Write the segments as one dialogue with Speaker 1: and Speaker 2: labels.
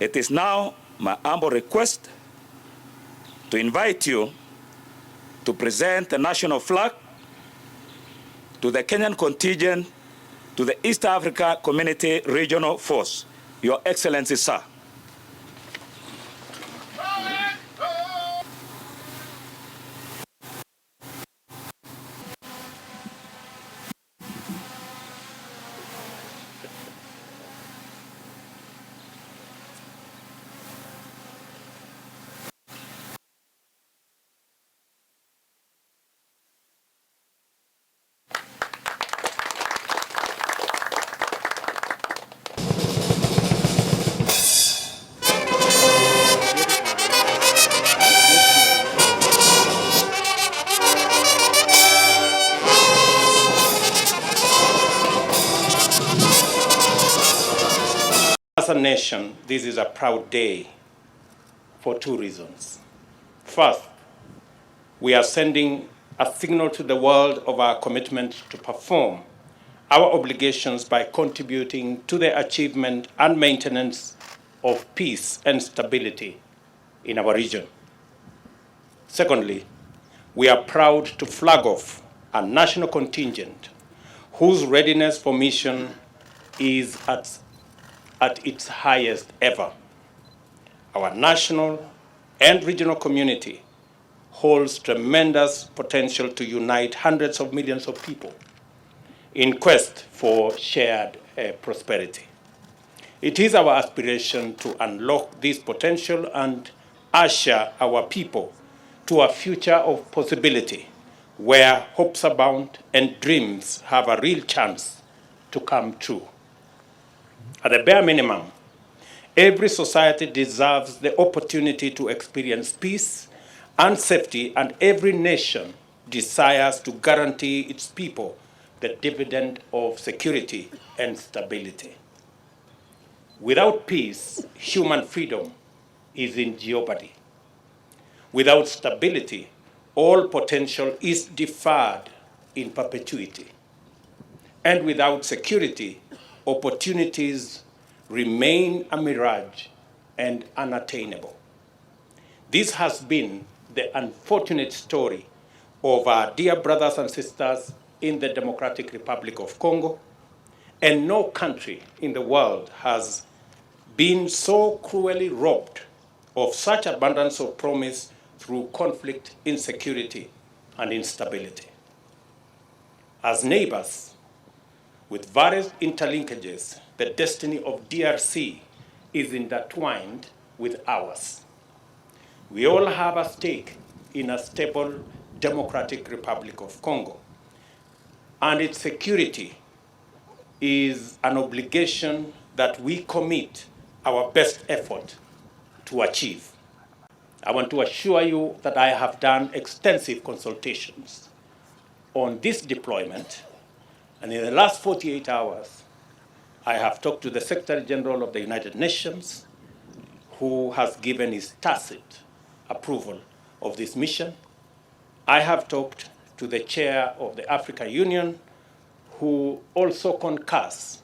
Speaker 1: It is now my humble request to invite you to present the national flag to the Kenyan contingent to the East Africa Community Regional Force. Your Excellency, sir.
Speaker 2: As a nation, this is a proud day for two reasons. First, we are sending a signal to the world of our commitment to perform our obligations by contributing to the achievement and maintenance of peace and stability in our region. Secondly, we are proud to flag off a national contingent whose readiness for mission is at its highest ever. Our national and regional community holds tremendous potential to unite hundreds of millions of people in quest for shared prosperity. It is our aspiration to unlock this potential and usher our people to a future of possibility where hopes abound and dreams have a real chance to come true. At the bare minimum, every society deserves the opportunity to experience peace and safety, and every nation desires to guarantee its people the dividend of security and stability. Without peace, human freedom is in jeopardy. Without stability, all potential is deferred in perpetuity. And without security, opportunities remain a mirage and unattainable. This has been the unfortunate story of our dear brothers and sisters in the Democratic Republic of Congo, and no country in the world has been so cruelly robbed of such abundance of promise through conflict, insecurity, and instability. As neighbors, with various interlinkages, the destiny of DRC is intertwined with ours. We all have a stake in a stable Democratic Republic of Congo, and its security is an obligation that we commit our best effort to achieve. I want to assure you that I have done extensive consultations on this deployment, and in the last 48 hours, I have talked to the Secretary General of the United Nations, who has given his tacit approval of this mission. I have talked to the Chair of the African Union, who also concurs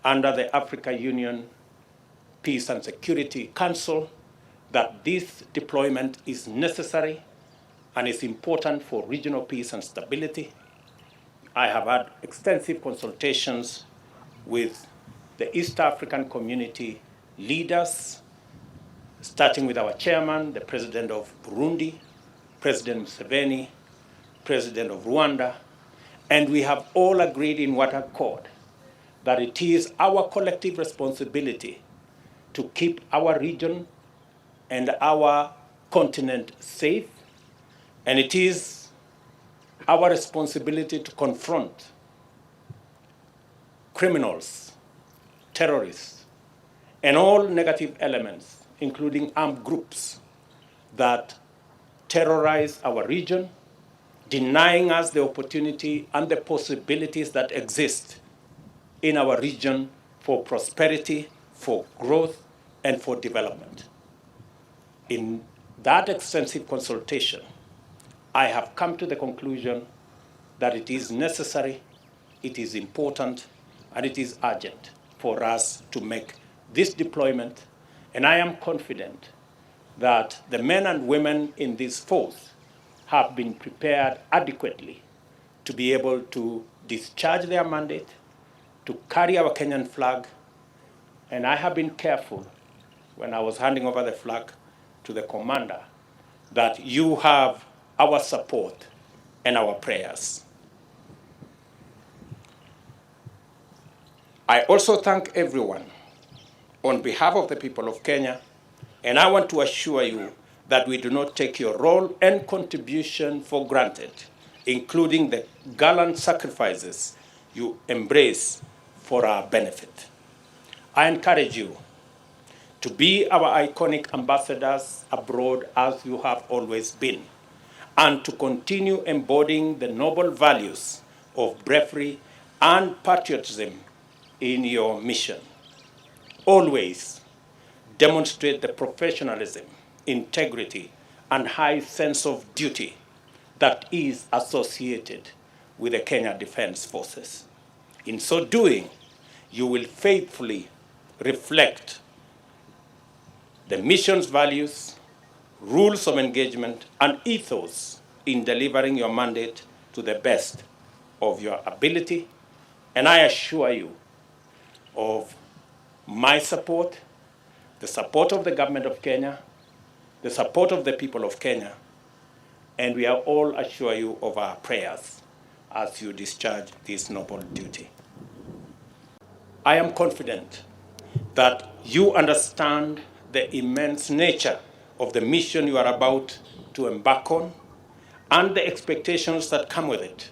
Speaker 2: under the African Union Peace and Security Council that this deployment is necessary and is important for regional peace and stability. I have had extensive consultations with the East African community leaders, starting with our chairman, the President of Burundi, President Museveni, President of Rwanda, and we have all agreed in one accord that it is our collective responsibility to keep our region and our continent safe, and it is our responsibility to confront criminals, terrorists, and all negative elements, including armed groups that terrorize our region, denying us the opportunity and the possibilities that exist in our region for prosperity, for growth, and for development. In that extensive consultation, I have come to the conclusion that it is necessary, it is important, and it is urgent for us to make this deployment, and I am confident that the men and women in this force have been prepared adequately to be able to discharge their mandate, to carry our Kenyan flag, and I have been careful when I was handing over the flag to the commander that you have our support and our prayers. I also thank everyone on behalf of the people of Kenya, and I want to assure you that we do not take your role and contribution for granted, including the gallant sacrifices you embrace for our benefit. I encourage you to be our iconic ambassadors abroad as you have always been, and to continue embodying the noble values of bravery and patriotism in your mission. Always demonstrate the professionalism, integrity, and high sense of duty that is associated with the Kenya Defense Forces. In so doing, you will faithfully reflect the mission's values, rules of engagement, and ethos in delivering your mandate to the best of your ability. And I assure you of my support, the support of the government of Kenya, the support of the people of Kenya, and we are all assure you of our prayers as you discharge this noble duty. I am confident that you understand the immense nature of the mission you are about to embark on and the expectations that come with it.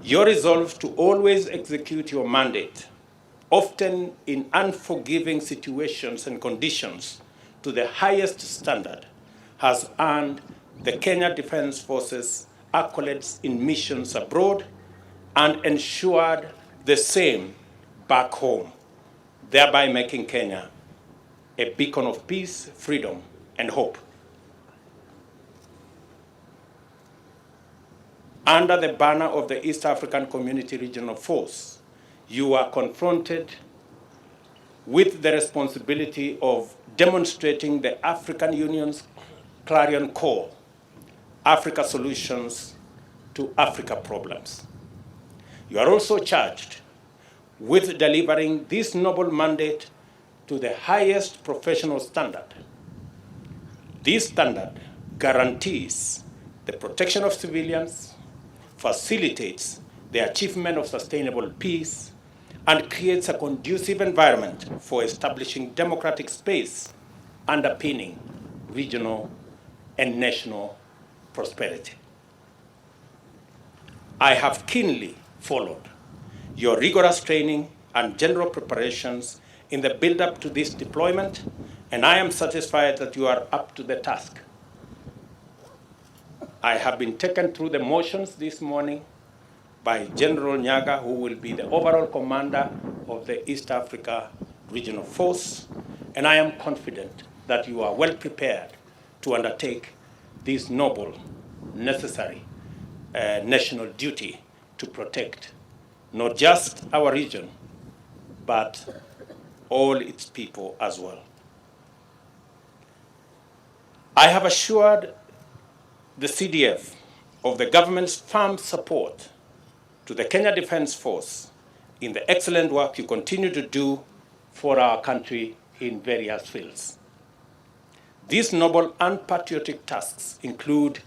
Speaker 2: Your resolve to always execute your mandate, often in unforgiving situations and conditions, to the highest standard, has earned the Kenya Defense Forces accolades in missions abroad and ensured the same back home, thereby making Kenya a beacon of peace, freedom, and hope. Under the banner of the East African Community Regional Force, you are confronted with the responsibility of demonstrating the African Union's clarion call, Africa solutions to Africa problems. You are also charged with delivering this noble mandate to the highest professional standard. This standard guarantees the protection of civilians, facilitates the achievement of sustainable peace, and creates a conducive environment for establishing democratic space underpinning regional and national prosperity. I have keenly followed your rigorous training and general preparations in the build-up to this deployment, and I am satisfied that you are up to the task. I have been taken through the motions this morning by General Nyaga, who will be the overall commander of the East Africa Regional Force, and I am confident that you are well prepared to undertake this noble, necessary national duty to protect not just our region, but all its people as well. I have assured the CDF of the government's firm support to the Kenya Defense Force in the excellent work you continue to do for our country in various fields. These noble and patriotic tasks include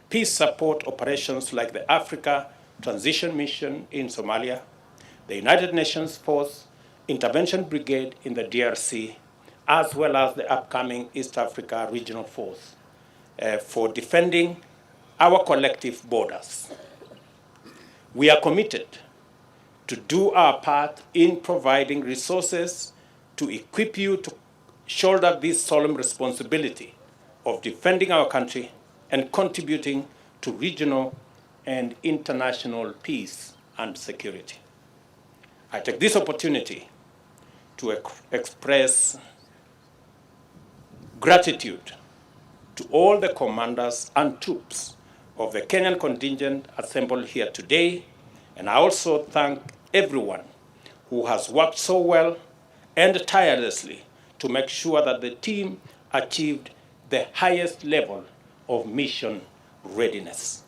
Speaker 2: peace support operations like the Africa Transition Mission in Somalia, the United Nations Force Intervention Brigade in the DRC, as well as the upcoming East Africa Regional Force for defending our collective borders. We are committed to do our part in providing resources to equip you to shoulder this solemn responsibility of defending our country and contributing to regional and international peace and security. I take this opportunity to express gratitude to all the commanders and troops of the Kenyan contingent assembled here today, and I also thank everyone who has worked so well and tirelessly to make sure that the team achieved the highest level of mission readiness.